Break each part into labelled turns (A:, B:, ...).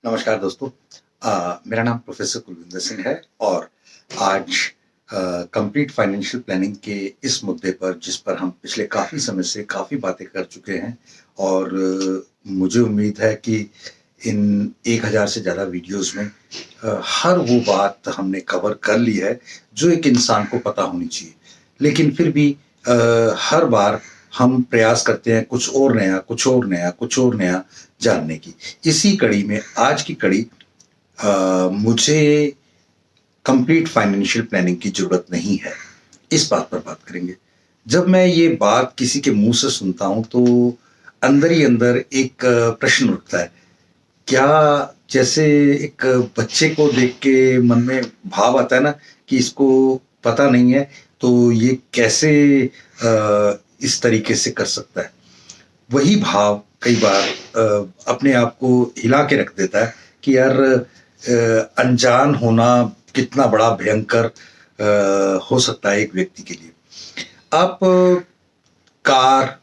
A: नमस्कार दोस्तों। मेरा नाम प्रोफेसर कुलविंदर सिंह है और आज कंप्लीट फाइनेंशियल प्लानिंग के इस मुद्दे पर जिस पर हम पिछले काफ़ी समय से काफ़ी बातें कर चुके हैं और मुझे उम्मीद है कि इन 1000 से ज़्यादा वीडियोस में हर वो बात हमने कवर कर ली है जो एक इंसान को पता होनी चाहिए। लेकिन फिर भी हर बार हम प्रयास करते हैं कुछ और नया, कुछ और नया, कुछ और नया जानने की। इसी कड़ी में आज की कड़ी मुझे कंप्लीट फाइनेंशियल प्लानिंग की ज़रूरत नहीं है, इस बात पर बात करेंगे। जब मैं ये बात किसी के मुँह से सुनता हूँ तो अंदर ही अंदर एक प्रश्न उठता है। क्या जैसे एक बच्चे को देख के मन में भाव आता है ना कि इसको पता नहीं है तो ये कैसे इस तरीके से कर सकता है। वही भाव कई बार अपने आप को हिला के रख देता है कि यार अनजान होना कितना बड़ा भयंकर हो सकता है एक व्यक्ति के लिए। आप कार,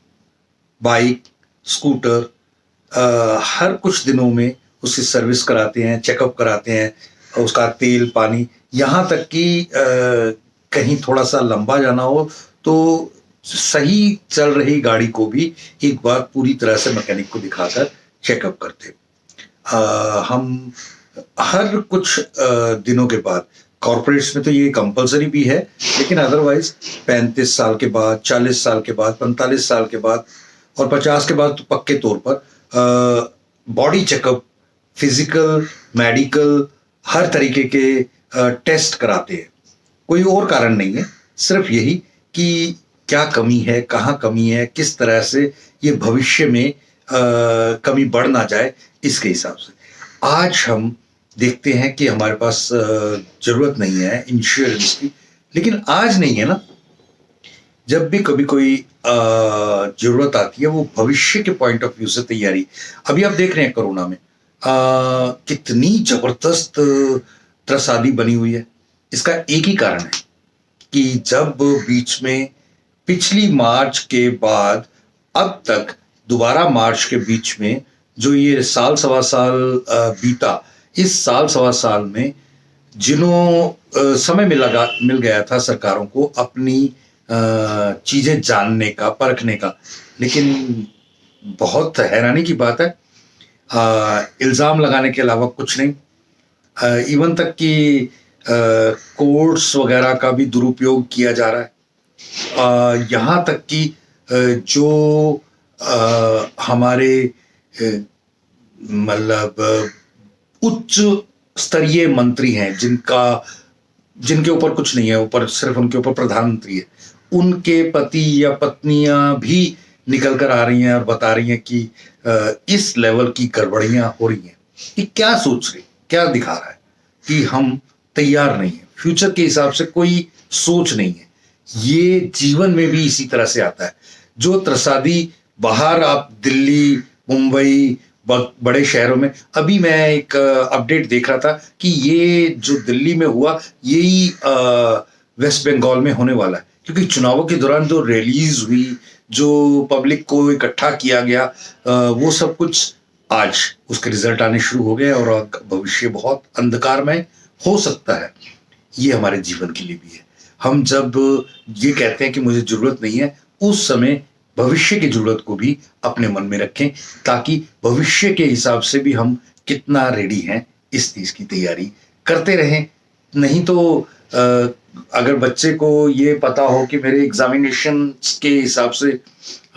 A: बाइक, स्कूटर हर कुछ दिनों में उसकी सर्विस कराते हैं, चेकअप कराते हैं, उसका तेल पानी, यहाँ तक कि कहीं थोड़ा सा लंबा जाना हो तो सही चल रही गाड़ी को भी एक बार पूरी तरह से मैकेनिक को दिखाकर चेकअप करते। हम हर कुछ दिनों के बाद, कॉर्पोरेट्स में तो ये कंपलसरी भी है, लेकिन अदरवाइज 35 साल के बाद, 40 साल के बाद, 45 साल के बाद और 50 के बाद तो पक्के तौर पर बॉडी चेकअप, फिजिकल, मेडिकल, हर तरीके के टेस्ट कराते हैं। कोई और कारण नहीं है, सिर्फ यही कि क्या कमी है, कहाँ कमी है, किस तरह से ये भविष्य में कमी बढ़ ना जाए, इसके हिसाब से। आज हम देखते हैं कि हमारे पास ज़रूरत नहीं है इंश्योरेंस की, लेकिन आज नहीं है ना, जब भी कभी कोई ज़रूरत आती है वो भविष्य के पॉइंट ऑफ व्यू से तैयारी। अभी आप देख रहे हैं कोरोना में कितनी ज़बरदस्त त्रसादी बनी हुई है। इसका एक ही कारण है कि जब बीच में पिछली मार्च के बाद अब तक दोबारा मार्च के बीच में जो ये साल सवा साल बीता, इस साल सवा साल में जिन्हों समय मिल गया था सरकारों को अपनी चीज़ें जानने का, परखने का, लेकिन बहुत हैरानी की बात है, इल्ज़ाम लगाने के अलावा कुछ नहीं। इवन तक कि कोर्ट्स वगैरह का भी दुरुपयोग किया जा रहा है। यहाँ तक कि जो हमारे मतलब उच्च स्तरीय मंत्री हैं जिनके ऊपर कुछ नहीं है, ऊपर सिर्फ उनके ऊपर प्रधानमंत्री है, उनके पति या पत्नियां भी निकल कर आ रही हैं और बता रही हैं कि इस लेवल की गड़बड़ियां हो रही हैं। कि क्या सोच रही, क्या दिखा रहा है कि हम तैयार नहीं है, फ्यूचर के हिसाब से कोई सोच नहीं है। ये जीवन में भी इसी तरह से आता है। जो त्रसादी बाहर आप दिल्ली, मुंबई, बड़े शहरों में, अभी मैं एक अपडेट देख रहा था कि ये जो दिल्ली में हुआ यही वेस्ट बंगाल में होने वाला है, क्योंकि चुनावों के दौरान जो रैलीज हुई, जो पब्लिक को इकट्ठा किया गया, वो सब कुछ आज उसके रिजल्ट आने शुरू हो गए और भविष्य बहुत अंधकारमय हो सकता है। ये हमारे जीवन के लिए भी है। हम जब ये कहते हैं कि मुझे जरूरत नहीं है, उस समय भविष्य की जरूरत को भी अपने मन में रखें, ताकि भविष्य के हिसाब से भी हम कितना रेडी हैं इस चीज की तैयारी करते रहें। नहीं तो अगर बच्चे को ये पता हो कि मेरे एग्जामिनेशन के हिसाब से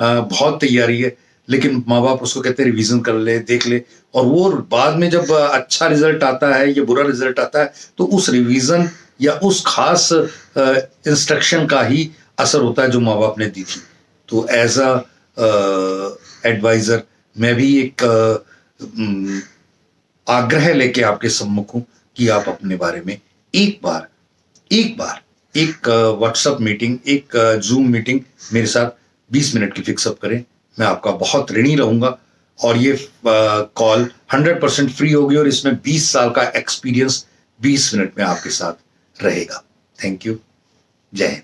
A: बहुत तैयारी है, लेकिन माँ बाप उसको कहते हैं रिवीजन कर ले, देख ले, और वो बाद में जब अच्छा रिजल्ट आता है या बुरा रिजल्ट आता है तो उस रिवीजन या उस खास इंस्ट्रक्शन का ही असर होता है जो माँ बाप ने दी थी। तो एज अ एडवाइजर मैं भी एक आग्रह लेके आपके सम्मुख हूं कि आप अपने बारे में एक बार एक व्हाट्सएप मीटिंग, एक जूम मीटिंग मेरे साथ 20 मिनट की फिक्सअप करें। मैं आपका बहुत ऋणी रहूंगा और ये कॉल 100% फ्री होगी और इसमें 20 साल का एक्सपीरियंस 20 मिनट में आपके साथ रहेगा। Thank you. जय हिंद।